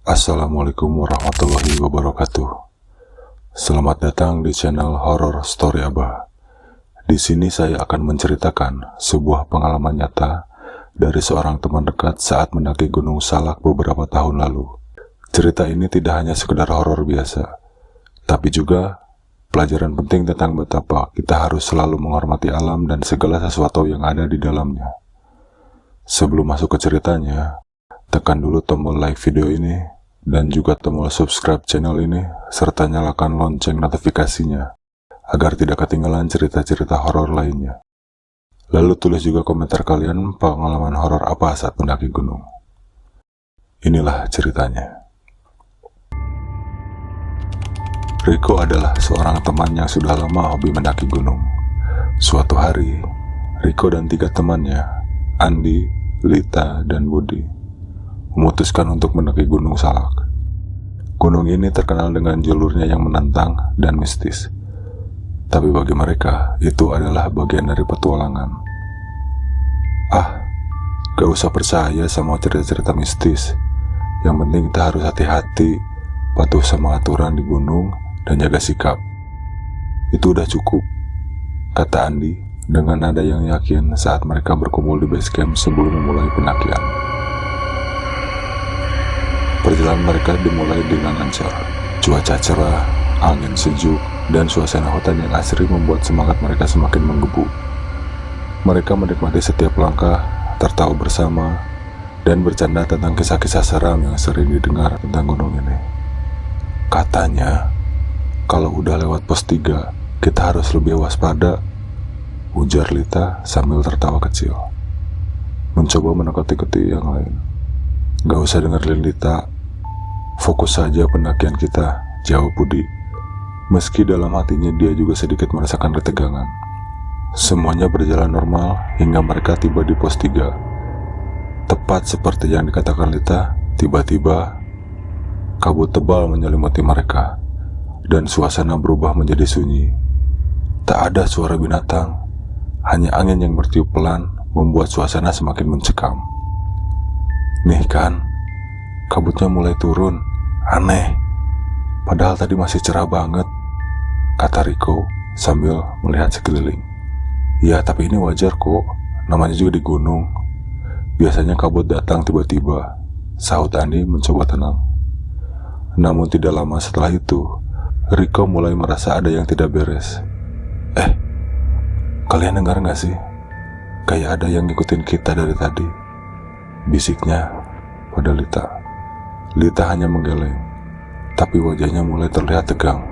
Assalamualaikum warahmatullahi wabarakatuh. Selamat datang di channel Horror Story Abah. Di sini saya akan menceritakan sebuah pengalaman nyata dari seorang teman dekat saat mendaki Gunung Salak beberapa tahun lalu. Cerita ini tidak hanya sekedar horor biasa, tapi juga pelajaran penting tentang betapa kita harus selalu menghormati alam dan segala sesuatu yang ada di dalamnya. Sebelum masuk ke ceritanya, tekan dulu tombol like video ini dan juga tombol subscribe channel ini serta nyalakan lonceng notifikasinya agar tidak ketinggalan cerita-cerita horor lainnya. Lalu tulis juga komentar kalian pengalaman horor apa saat mendaki gunung. Inilah ceritanya. Rico adalah seorang teman yang sudah lama hobi mendaki gunung. Suatu hari, Rico dan 3 temannya, Andi, Lita, dan Budi, memutuskan untuk mendaki Gunung Salak. Gunung ini terkenal dengan jalurnya yang menantang dan mistis. Tapi bagi mereka, itu adalah bagian dari petualangan. Gak usah percaya sama cerita-cerita mistis. Yang penting kita harus hati-hati, patuh sama aturan di gunung, dan jaga sikap. Itu udah cukup, kata Andi dengan nada yang yakin saat mereka berkumpul di base camp sebelum memulai pendakian. Perjalanan mereka dimulai dengan lancar. Cuaca cerah, angin sejuk, dan suasana hutan yang asri membuat semangat mereka semakin menggebu. Mereka menikmati setiap langkah, tertawa bersama, dan bercanda tentang kisah-kisah seram yang sering didengar tentang gunung ini. Katanya, kalau udah lewat pos 3, kita harus lebih waspada, ujar Lita sambil tertawa kecil. Mencoba menekati-keti yang lain. Gak usah dengerin Lita, fokus saja pendakian kita, jawab Budi. Meski dalam hatinya dia juga sedikit merasakan ketegangan. Semuanya berjalan normal hingga mereka tiba di pos 3. Tepat seperti yang dikatakan Lita, tiba-tiba kabut tebal menyelimuti mereka dan suasana berubah menjadi sunyi. Tak ada suara binatang, hanya angin yang bertiup pelan membuat suasana semakin mencekam. Nih kan, kabutnya mulai turun. Aneh, padahal tadi masih cerah banget, kata Rico sambil melihat sekeliling. Ya, tapi ini wajar kok, namanya juga di gunung. Biasanya kabut datang tiba-tiba, sahut Andi mencoba tenang. Namun tidak lama setelah itu, Rico mulai merasa ada yang tidak beres. Kalian dengar gak sih? Kayak ada yang ngikutin kita dari tadi, bisiknya pada Lita. Lita hanya menggeleng, tapi wajahnya mulai terlihat tegang.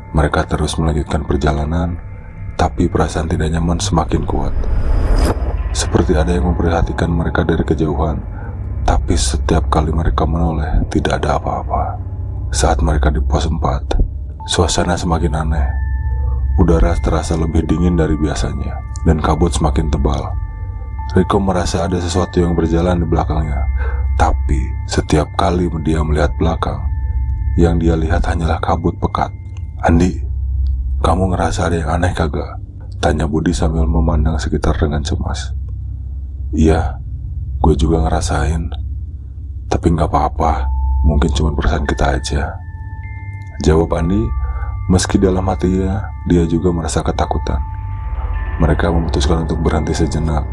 Mereka terus melanjutkan perjalanan, tapi perasaan tidak nyaman semakin kuat. Seperti ada yang memperhatikan mereka dari kejauhan, tapi setiap kali mereka menoleh, tidak ada apa-apa. Saat mereka di pos 4, suasana semakin aneh. Udara terasa lebih dingin dari biasanya, dan kabut semakin tebal. Rico merasa ada sesuatu yang berjalan di belakangnya, tapi setiap kali dia melihat belakang, yang dia lihat hanyalah kabut pekat. Andi, kamu ngerasa ada yang aneh kagak? Tanya Budi sambil memandang sekitar dengan cemas. Iya, gue juga ngerasain. Tapi gak apa-apa, mungkin cuma perasaan kita aja, jawab Andi. Meski dalam hatinya, dia juga merasa ketakutan. Mereka memutuskan untuk berhenti sejenak,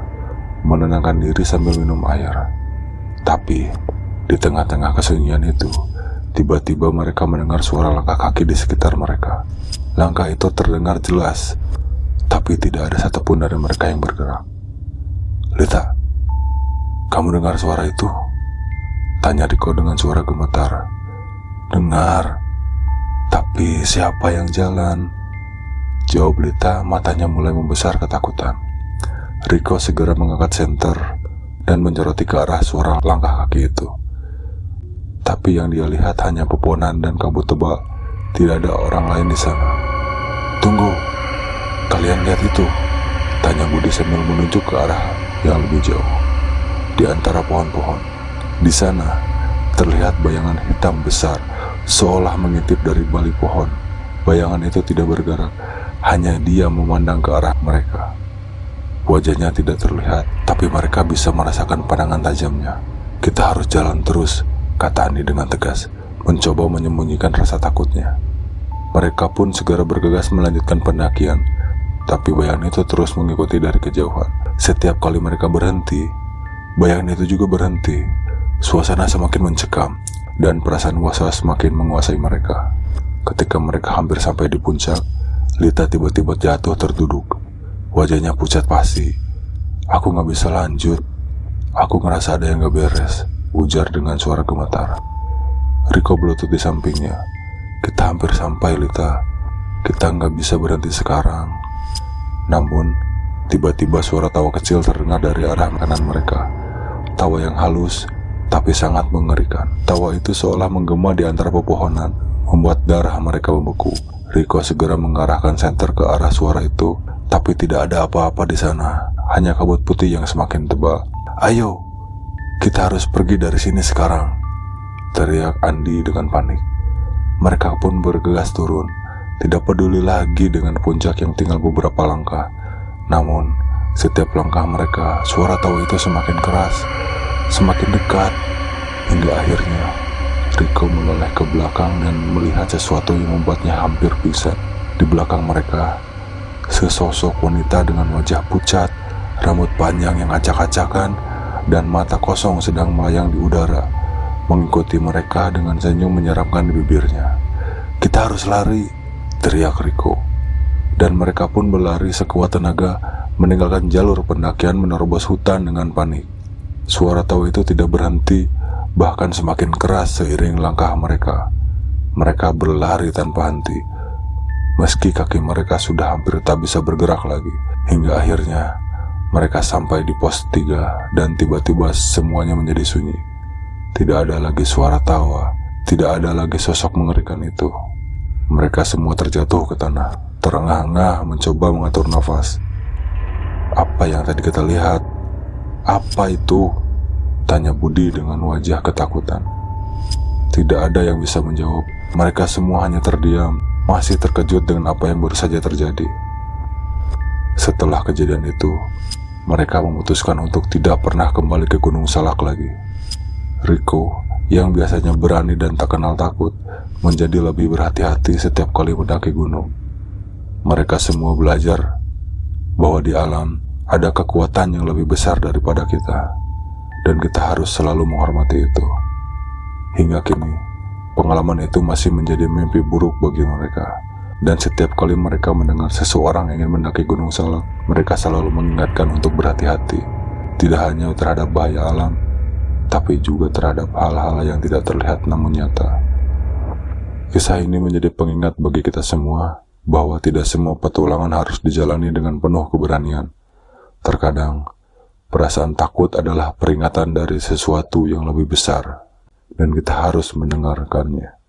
menenangkan diri sambil minum air. Tapi, di tengah-tengah kesunyian itu, tiba-tiba mereka mendengar suara langkah kaki di sekitar mereka. Langkah itu terdengar jelas, tapi tidak ada satupun dari mereka yang bergerak. Lita, kamu dengar suara itu? Tanya Rico dengan suara gemetar. Dengar. Tapi siapa yang jalan? Jawab Lita, matanya mulai membesar ketakutan. Rico segera mengangkat senter dan menyoroti ke arah suara langkah kaki itu. Tapi yang dia lihat hanya pepohonan dan kabut tebal. Tidak ada orang lain di sana. Tunggu, kalian lihat itu? Tanya Budi sambil menunjuk ke arah yang lebih jauh. Di antara pohon-pohon, di sana terlihat bayangan hitam besar, seolah mengintip dari balik pohon. Bayangan itu tidak bergerak, hanya dia memandang ke arah mereka. Wajahnya tidak terlihat, tapi mereka bisa merasakan pandangan tajamnya. Kita harus jalan terus, kata Andi dengan tegas, mencoba menyembunyikan rasa takutnya. Mereka pun segera bergegas melanjutkan pendakian, tapi bayangan itu terus mengikuti dari kejauhan. Setiap kali mereka berhenti, bayangan itu juga berhenti. Suasana semakin mencekam, dan perasaan was-was semakin menguasai mereka. Ketika mereka hampir sampai di puncak, Lita tiba-tiba jatuh terduduk. Wajahnya pucat pasi. "Aku gak bisa lanjut. Aku ngerasa ada yang gak beres," ujar dengan suara gemetar. Riko berlutut di sampingnya. "Kita hampir sampai, Lita. Kita nggak bisa berhenti sekarang." Namun, tiba-tiba suara tawa kecil terdengar dari arah kanan mereka. Tawa yang halus, tapi sangat mengerikan. Tawa itu seolah menggema di antara pepohonan, membuat darah mereka membeku. Riko segera mengarahkan senter ke arah suara itu, tapi tidak ada apa-apa di sana. Hanya kabut putih yang semakin tebal. "Ayo, kita harus pergi dari sini sekarang," teriak Andi dengan panik. Mereka pun bergegas turun, tidak peduli lagi dengan puncak yang tinggal beberapa langkah. Namun, setiap langkah mereka, suara tawa itu semakin keras, semakin dekat, hingga akhirnya Riko menoleh ke belakang dan melihat sesuatu yang membuatnya hampir pingsan. Di belakang mereka, sesosok wanita dengan wajah pucat, rambut panjang yang acak-acakan, dan mata kosong sedang melayang di udara, mengikuti mereka dengan senyum menyeramkan di bibirnya. "Kita harus lari," teriak Riko. Dan mereka pun berlari sekuat tenaga, meninggalkan jalur pendakian menerobos hutan dengan panik. Suara tawa itu tidak berhenti, bahkan semakin keras seiring langkah mereka. Mereka berlari tanpa henti, meski kaki mereka sudah hampir tak bisa bergerak lagi. Hingga akhirnya mereka sampai di pos 3 dan tiba-tiba semuanya menjadi sunyi. Tidak ada lagi suara tawa, tidak ada lagi sosok mengerikan itu. Mereka semua terjatuh ke tanah, terengah-engah mencoba mengatur nafas. "Apa yang tadi kita lihat? Apa itu?" tanya Budi dengan wajah ketakutan. Tidak ada yang bisa menjawab. Mereka semua hanya terdiam, masih terkejut dengan apa yang baru saja terjadi. Setelah kejadian itu, mereka memutuskan untuk tidak pernah kembali ke Gunung Salak lagi. Riko, yang biasanya berani dan tak kenal takut, menjadi lebih berhati-hati setiap kali mendaki gunung. Mereka semua belajar bahwa di alam ada kekuatan yang lebih besar daripada kita, dan kita harus selalu menghormati itu. Hingga kini, pengalaman itu masih menjadi mimpi buruk bagi mereka. Dan setiap kali mereka mendengar seseorang ingin mendaki Gunung Salak, mereka selalu mengingatkan untuk berhati-hati, tidak hanya terhadap bahaya alam, tapi juga terhadap hal-hal yang tidak terlihat namun nyata. Kisah ini menjadi pengingat bagi kita semua bahwa tidak semua petualangan harus dijalani dengan penuh keberanian. Terkadang, perasaan takut adalah peringatan dari sesuatu yang lebih besar, dan kita harus mendengarkannya.